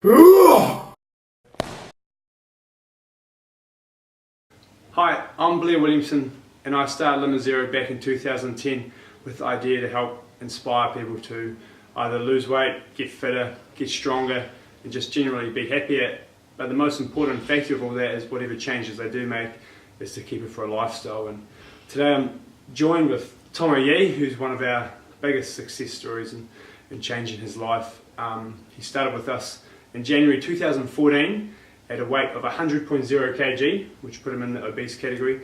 Hi, I'm Blair Williamson and I started Limit Zero back in 2010 with the idea to help inspire people to either lose weight, get fitter, get stronger and just generally be happier. But the most important factor of all that is whatever changes they do make is to keep it for a lifestyle. And today I'm joined with Tomo Yee, who's one of our biggest success stories in changing his life. He started with us in January 2014 at a weight of 100.0 kg, which put him in the obese category,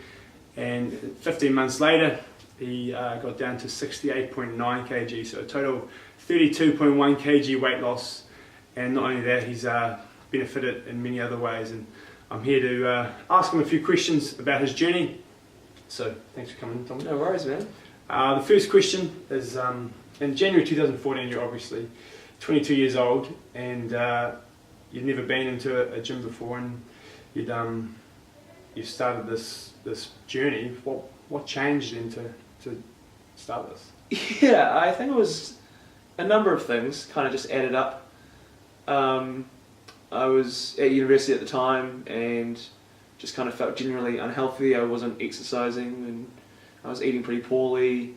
and 15 months later he got down to 68.9 kg, so a total of 32.1 kg weight loss. And not only that, he's benefited in many other ways, and I'm here to ask him a few questions about his journey. So thanks for coming, Tom. No worries, man. The first question is, in January 2014 you're obviously 22 years old and you'd never been into a gym before, and you've started this journey. What changed then to start this? Yeah, I think it was a number of things kind of just added up. I was at university at the time and just kind of felt generally unhealthy. I wasn't exercising and I was eating pretty poorly.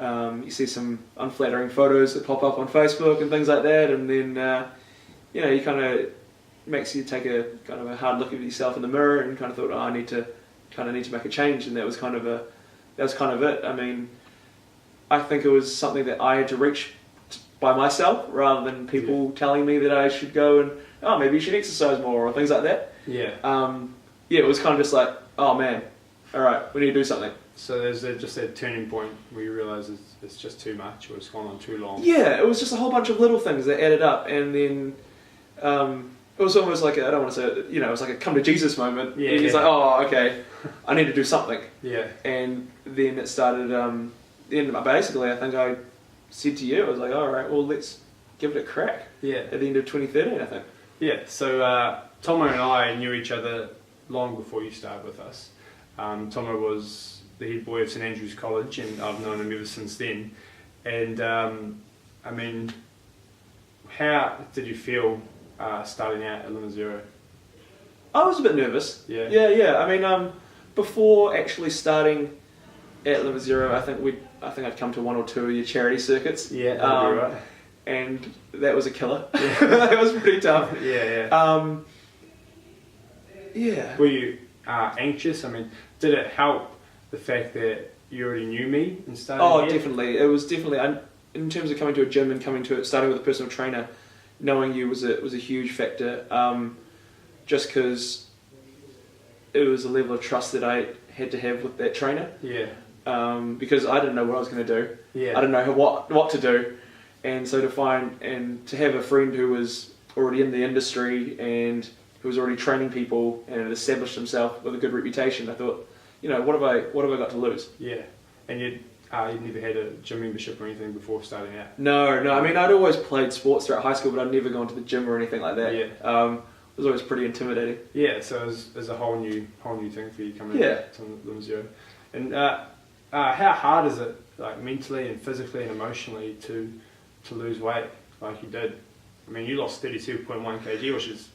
You see some unflattering photos that pop up on Facebook and things like that, and then you kind of makes you take a kind of a hard look at yourself in the mirror and kind of thought, oh, I need to make a change, and that was kind of it. I mean, I think it was something that I had to reach by myself rather than people telling me that I should go and, oh, maybe you should exercise more or things like that. Yeah. It was kind of just like, oh man, all right, we need to do something. So there's just that turning point where you realise it's just too much or it's gone on too long. Yeah, it was just a whole bunch of little things that added up, and then it was almost like I don't want to say it, it was like a come to Jesus moment. Yeah, It's like, oh, okay, I need to do something. Yeah. And then it started. Then basically, I think I said to you, I was like, all right, well, let's give it a crack. Yeah. At the end of 2013, I think. Yeah. So Tomo and I knew each other long before you started with us. Tomo was the head boy of St Andrews College, and I've known him ever since then. And I mean, how did you feel starting out at Limit Zero? I was a bit nervous. Yeah. Yeah. I mean, before actually starting at Limit Zero, I think I'd come to one or two of your charity circuits. Yeah, that'd be right. And that was a killer. Yeah. That was pretty tough. Yeah. Yeah. Were you anxious? I mean, did it help the fact that you already knew me and started? Oh, definitely. It was definitely, in terms of coming to a gym and starting with a personal trainer, knowing you was a huge factor. Just because it was a level of trust that I had to have with that trainer. Yeah. Because I didn't know what I was going to do. Yeah. I didn't know what to do, and so to have a friend who was already in the industry and who was already training people and had established himself with a good reputation, I thought, what have I got to lose? Yeah. And you'd never had a gym membership or anything before starting out? No. I mean, I'd always played sports throughout high school, but I'd never gone to the gym or anything like that. Yeah. It was always pretty intimidating. Yeah. So it was a whole new thing for you coming to Limit Zero. And how hard is it, like mentally and physically and emotionally, to lose weight like you did? I mean, you lost 32.1 kg, which is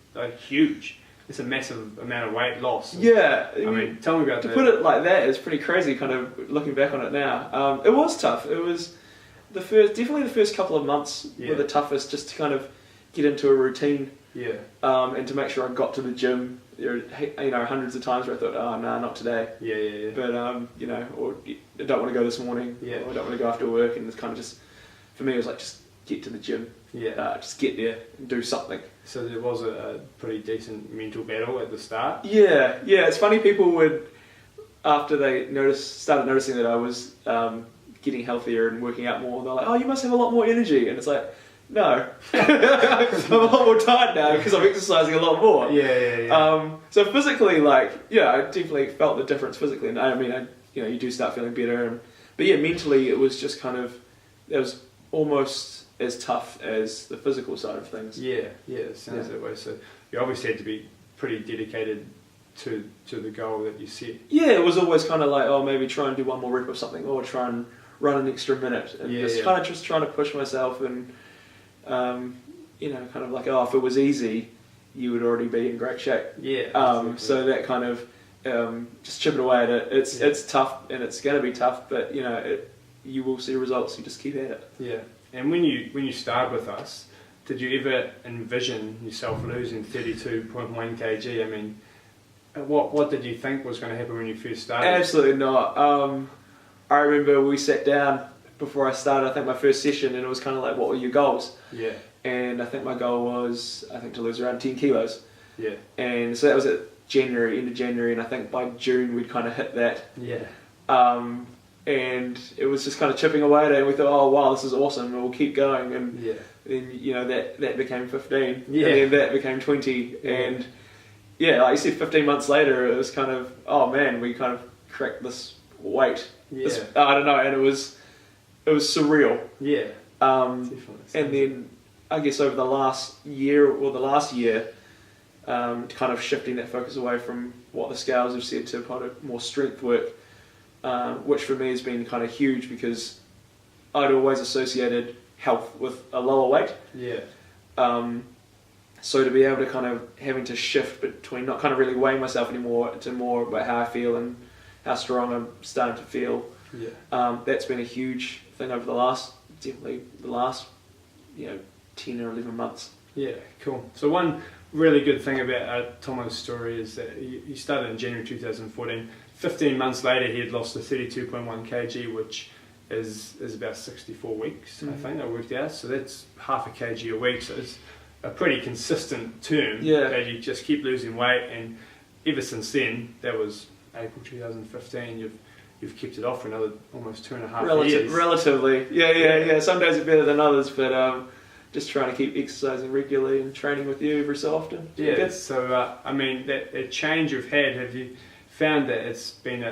huge. It's a massive amount of weight loss. Yeah. I mean, tell me about that. To put it like that, it's pretty crazy, kind of looking back on it now. It was tough. It was definitely the first couple of months were the toughest, just to kind of get into a routine. Yeah. And to make sure I got to the gym. There were, hundreds of times where I thought, oh no, not today. Yeah. But or I don't want to go this morning. Yeah. Or I don't want to go after work, and it's kind of just, for me, it was like, just get to the gym. Yeah. Just get there and do something. So there was a pretty decent mental battle at the start? Yeah. It's funny, people would, after they started noticing that I was getting healthier and working out more, they're like, oh, you must have a lot more energy. And it's like, no. I'm a lot more tired now because I'm exercising a lot more. Yeah. So physically, I definitely felt the difference physically. And I mean, you do start feeling better. But yeah, mentally, it was just kind of, it was almost as tough as the physical side of things. Yeah, it sounds that way. So you obviously had to be pretty dedicated to the goal that you set. Yeah, it was always kind of like, oh, maybe try and do one more rep of something, or try and run an extra minute, and just trying to push myself. And you know, kind of like, oh, if it was easy, you would already be in great shape. Yeah. Exactly. So that kind of just chipping away at it. It's tough, and it's going to be tough, but you know, you will see results. You just keep at it. Yeah. And when you started with us, did you ever envision yourself losing 32.1 kg? I mean, what did you think was going to happen when you first started? Absolutely not. I remember we sat down before I started, I think my first session, and it was kind of like, what were your goals? Yeah. And I think my goal was, to lose around 10 kilos. Yeah. And so that was at end of January, and I think by June we'd kind of hit that. Yeah. And it was just kind of chipping away at it, and we thought, oh wow, this is awesome, and we'll keep going. And then, you know, that became 15, yeah. and then that became 20, and yeah, like you said, 15 months later, it was kind of, oh man, we kind of cracked this weight. Yeah. I don't know, and it was surreal. Yeah. Definitely. And then I guess over the last year, kind of shifting that focus away from what the scales have said to kind of more strength work, which for me has been kind of huge because I'd always associated health with a lower weight. Yeah. So to be able to kind of having to shift between not kind of really weighing myself anymore to more about how I feel and how strong I'm starting to feel. Yeah. That's been a huge thing over the last 10 or 11 months. Yeah, cool. So one really good thing about Tomo's story is that he started in January 2014. 15 months later, he had lost to 32.1 kg, which is about 64 weeks, I think I worked out. So that's half a kg a week. So it's a pretty consistent term that you just keep losing weight. And ever since then, that was April 2015, you've kept it off for another almost 2.5 years. Relatively. Yeah. Some days are better than others, but just trying to keep exercising regularly and training with you every so often. Yeah, good. So I mean, that change you've had, have you found that it's been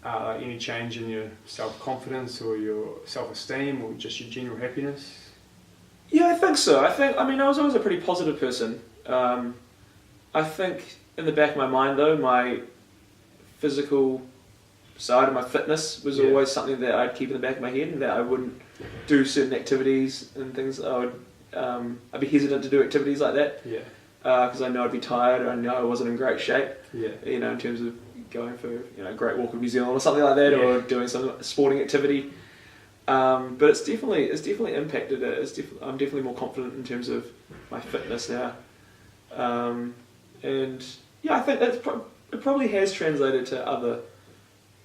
any change in your self-confidence or your self-esteem or just your general happiness? Yeah, I think so. I was always a pretty positive person. I think in the back of my mind though, my physical side of my fitness was always something that I'd keep in the back of my head, and that I wouldn't do certain activities and things. I'd be hesitant to do activities like that. Yeah. Because I know I'd be tired, or I know I wasn't in great shape. Yeah. You know, in terms of going for a Great Walk of New Zealand or something like that, or doing some sporting activity. But it's definitely impacted it. I'm definitely more confident in terms of my fitness now. And yeah, I think it probably has translated to other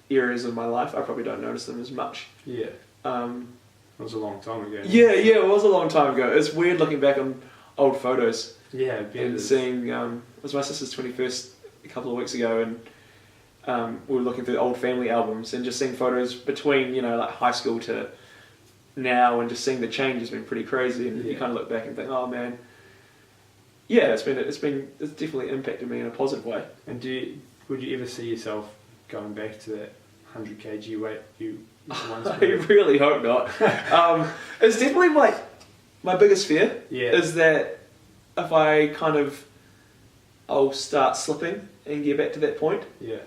areas of my life. I probably don't notice them as much. Yeah. It was a long time ago. Yeah, it was a long time ago. It's weird looking back on old photos. Yeah, and seeing it was my sister's 21st a couple of weeks ago, and we were looking through old family albums and just seeing photos between like high school to now, and just seeing the change has been pretty crazy. And you kind of look back and think, oh man, yeah, it's definitely impacted me in a positive way. And would you ever see yourself going back to that 100 kg weight you once I really hope not. It's definitely my biggest fear is that if I'll start slipping and get back to that point. Yeah.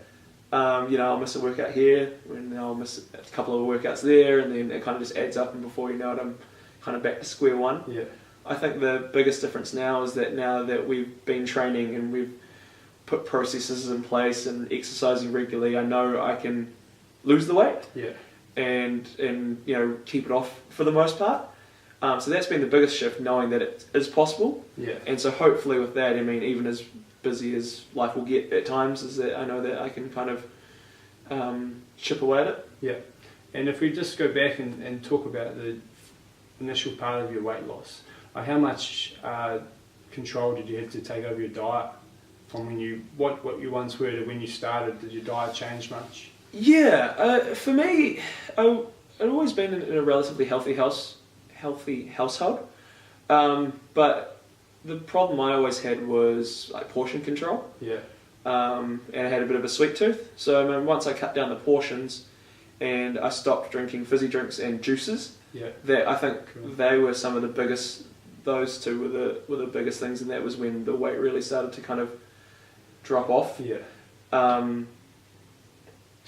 I'll miss a workout here, and then I'll miss a couple of workouts there, and then it kind of just adds up, and before you know it, I'm kind of back to square one. Yeah. I think the biggest difference now is that now that we've been training and we've put processes in place and exercising regularly, I know I can lose the weight. Yeah. And keep it off for the most part. So that's been the biggest shift, knowing that it is possible. Yeah. And so hopefully with that, even as busy as life will get at times, is that I know that I can kind of chip away at it. Yeah. And if we just go back and talk about the initial part of your weight loss, how much control did you have to take over your diet from what you once were to when you started? Did your diet change much? Yeah, for me, I'd always been in a relatively healthy household, but the problem I always had was portion control. Yeah. And I had a bit of a sweet tooth, so once I cut down the portions and I stopped drinking fizzy drinks and juices, that I think they were some of the biggest. Those two were the biggest things, and that was when the weight really started to kind of drop off. Yeah.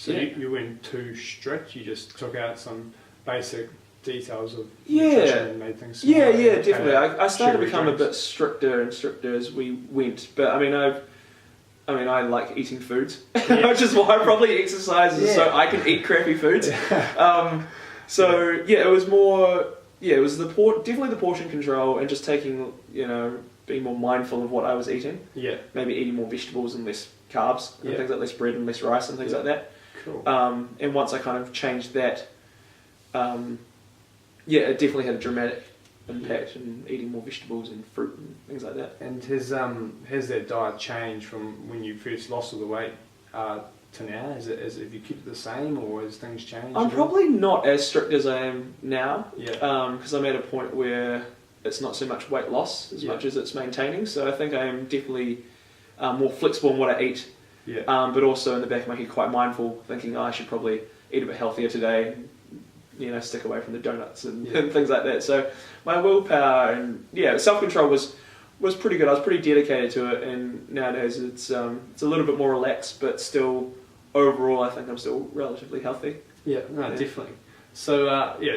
So you weren't too strict. You just took out some basic details of Yeah. nutrition and made things Yeah, smaller, yeah, and definitely. I started to sugary become a drinks. bit stricter and stricter as we went. But I like eating foods, Yeah. which is why I probably exercise is so Yeah. I can eat crappy foods. So yeah, it was more. Yeah, it was definitely the portion control and just taking, being more mindful of what I was eating. Yeah, Maybe eating more vegetables and less carbs and Yeah. things like less bread and less rice and things Yeah. like that. cool. And once I kind of changed that, it definitely had a dramatic impact in eating more vegetables and fruit and things like that. And has that diet changed from when you first lost all the weight to now? Have you kept it the same, or has things changed? I'm probably not as strict as I am now, Yeah. because I'm at a point where it's not so much weight loss as Yeah. much as it's maintaining. So I think I am definitely more flexible in what I eat, Yeah. but also in the back of my head quite mindful, thinking I should probably eat a bit healthier today, stick away from the donuts and, Yeah. and things like that. So my willpower and self-control was pretty good. I was pretty dedicated to it, and nowadays it's a little bit more relaxed, but still overall I think I'm still relatively healthy. Yeah, no, Yeah. definitely. So,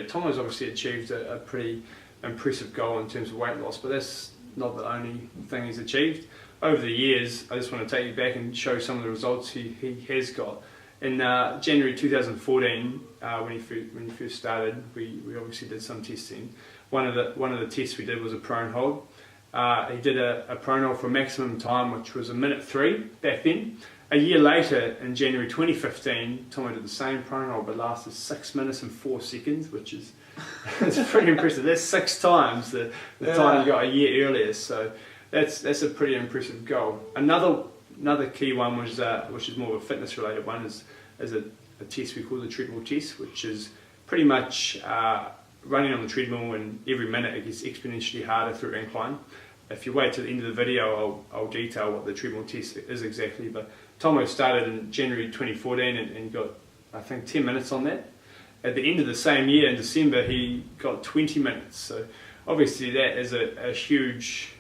Tomo's obviously achieved a pretty impressive goal in terms of weight loss, but that's not the only thing he's achieved. Over the years, I just want to take you back and show some of the results he has got. In January 2014, when he first started, we obviously did some testing. One of the tests we did was a prone hold. He did a prone hold for a maximum time, which was 1:03 back then. A year later, in January 2015, Tomo did the same prone hold, but lasted 6 minutes and 4 seconds, which is it's pretty impressive. That's 6 times the time you got a year earlier. So that's a pretty impressive goal. Another key one was which is more of a fitness related one is a test we call the treadmill test, which is pretty much running on the treadmill, and every minute it gets exponentially harder through incline. If you wait till the end of the video, I'll detail what the treadmill test is exactly. But Tomo started in January 2014 and got, I think, 10 minutes on that. At the end of the same year, in December, he got 20 minutes. So obviously that is a huge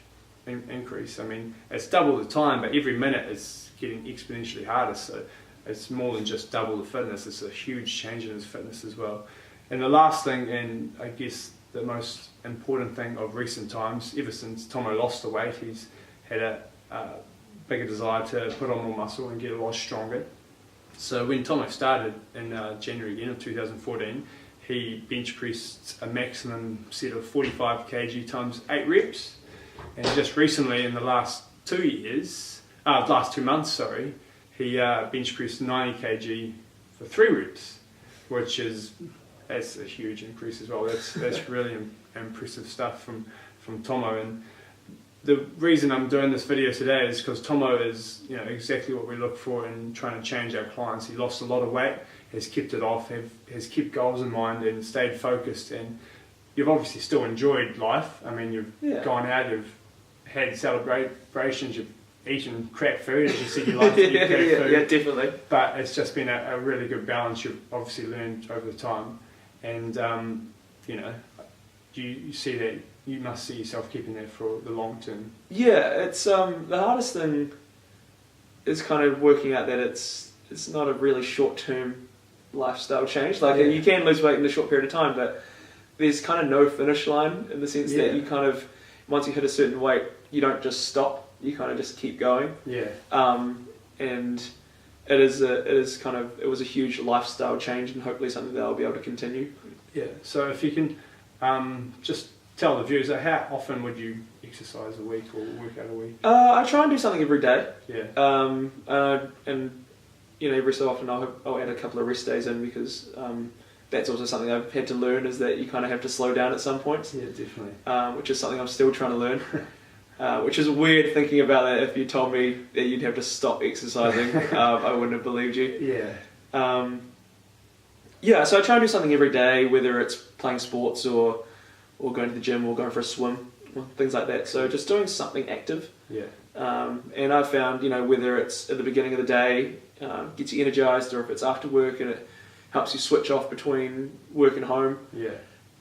increase. I mean, it's double the time, but every minute it's getting exponentially harder. So it's more than just double the fitness. It's a huge change in his fitness as well. And the last thing, and I guess the most important thing of recent times, ever since Tomo lost the weight, he's had a bigger desire to put on more muscle and get a lot stronger. So when Tomo started in January again of 2014, he bench pressed a maximum set of 45 kg times 8 reps. And just recently, in the last 2 months, he bench pressed 90 kg for 3 reps, which that's a huge increase as well. That's really impressive stuff from Tomo. And the reason I'm doing this video today is because Tomo is exactly what we look for in trying to change our clients. He lost a lot of weight, has kept it off, has kept goals in mind and stayed focused. And you've obviously still enjoyed life. I mean, you've gone out, you've had celebrations, you've eaten crap food, as you said you like to eat crap food. Yeah, definitely. But it's just been a really good balance you've obviously learned over the time. And, you see that you must see yourself keeping that for the long term. Yeah, it's the hardest thing is kind of working out that it's not a really short term lifestyle change. Like you can lose weight in a short period of time, but there's kind of no finish line in the sense that you kind of once you hit a certain weight, you don't just stop. You kind of just keep going. Yeah. And it was a huge lifestyle change, and hopefully something that I'll be able to continue. Yeah. So if you can just tell the viewers, how often would you exercise a week or work out a week? I try and do something every day. Yeah. And every so often I'll add a couple of rest days in because that's also something I've had to learn, is that you kind of have to slow down at some points. Yeah, definitely. Which is something I'm still trying to learn. Which is weird thinking about that. If you told me that you'd have to stop exercising, I wouldn't have believed you. Yeah. So I try and do something every day, whether it's playing sports or going to the gym or going for a swim, or things like that. So just doing something active. Yeah. And I've found, whether it's at the beginning of the day, gets you energized, or if it's after work and it helps you switch off between work and home. Yeah.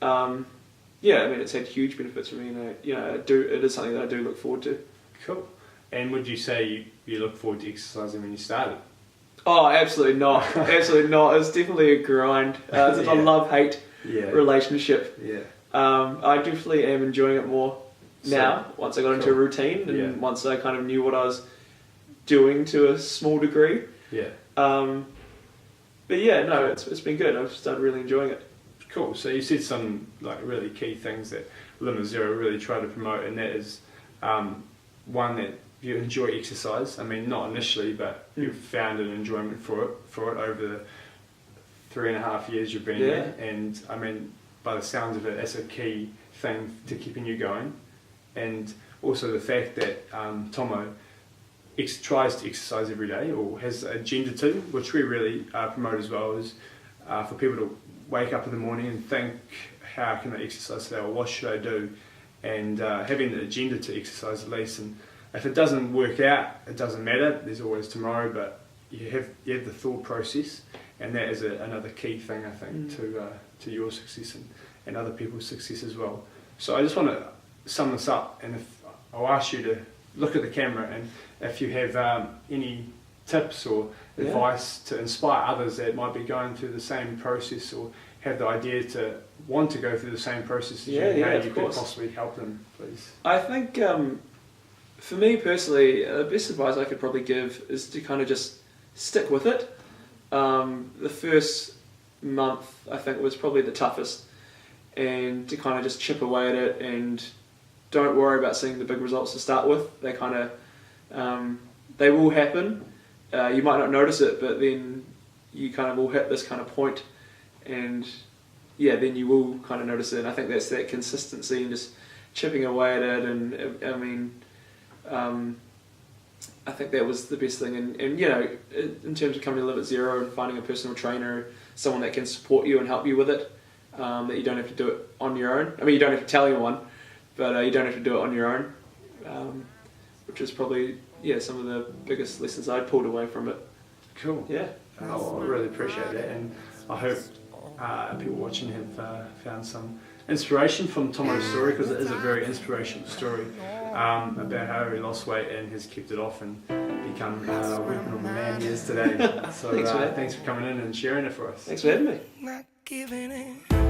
I mean, it's had huge benefits for me, and it is something that I do look forward to. Cool. And would you say you look forward to exercising when you started? Oh, absolutely not. Absolutely not. It's definitely a grind. It's a love-hate relationship. Yeah. I definitely am enjoying it more now, once I got into a routine and once I kind of knew what I was doing to a small degree. Yeah. But yeah, no, it's been good. I've started really enjoying it. Cool. So you said some like really key things that Limit Zero really try to promote, and that is one, that you enjoy exercise. I mean, not initially, but you've found an enjoyment for it over the 3.5 years you've been there. And I mean, by the sounds of it, that's a key thing to keeping you going. And also the fact that Tomo tries to exercise every day, or has an agenda to, which we really promote as well, is for people to wake up in the morning and think, how can I exercise today, or what should I do, and having the agenda to exercise at least. And if it doesn't work out, it doesn't matter, there's always tomorrow, but you have the thought process, and that is another key thing, I think, to your success and other people's success as well. So I just want to sum this up, and if I'll ask you to look at the camera, and if you have any tips or advice to inspire others that might be going through the same process, or have the idea to want to go through the same process as you, how you could possibly help them, please. I think for me personally, the best advice I could probably give is to kind of just stick with it. The first month I think was probably the toughest, and to kind of just chip away at it, and don't worry about seeing the big results to start with. They kind of they will happen. You might not notice it, but then you kind of will hit this kind of point, and then you will kind of notice it. And I think that's that consistency and just chipping away at it. And I mean, I think that was the best thing. And you know, in terms of coming to Limit Zero and finding a personal trainer, someone that can support you and help you with it, that you don't have to do it on your own. I mean, you don't have to tell anyone, but you don't have to do it on your own, which is probably some of the biggest lessons I pulled away from it. Cool. Yeah. I really appreciate that, and I hope people watching have found some inspiration from Tomo's story, because it is a very inspirational story about how he lost weight and has kept it off and become a weapon of the man he is today. So thanks for coming in and sharing it for us. Thanks for having me.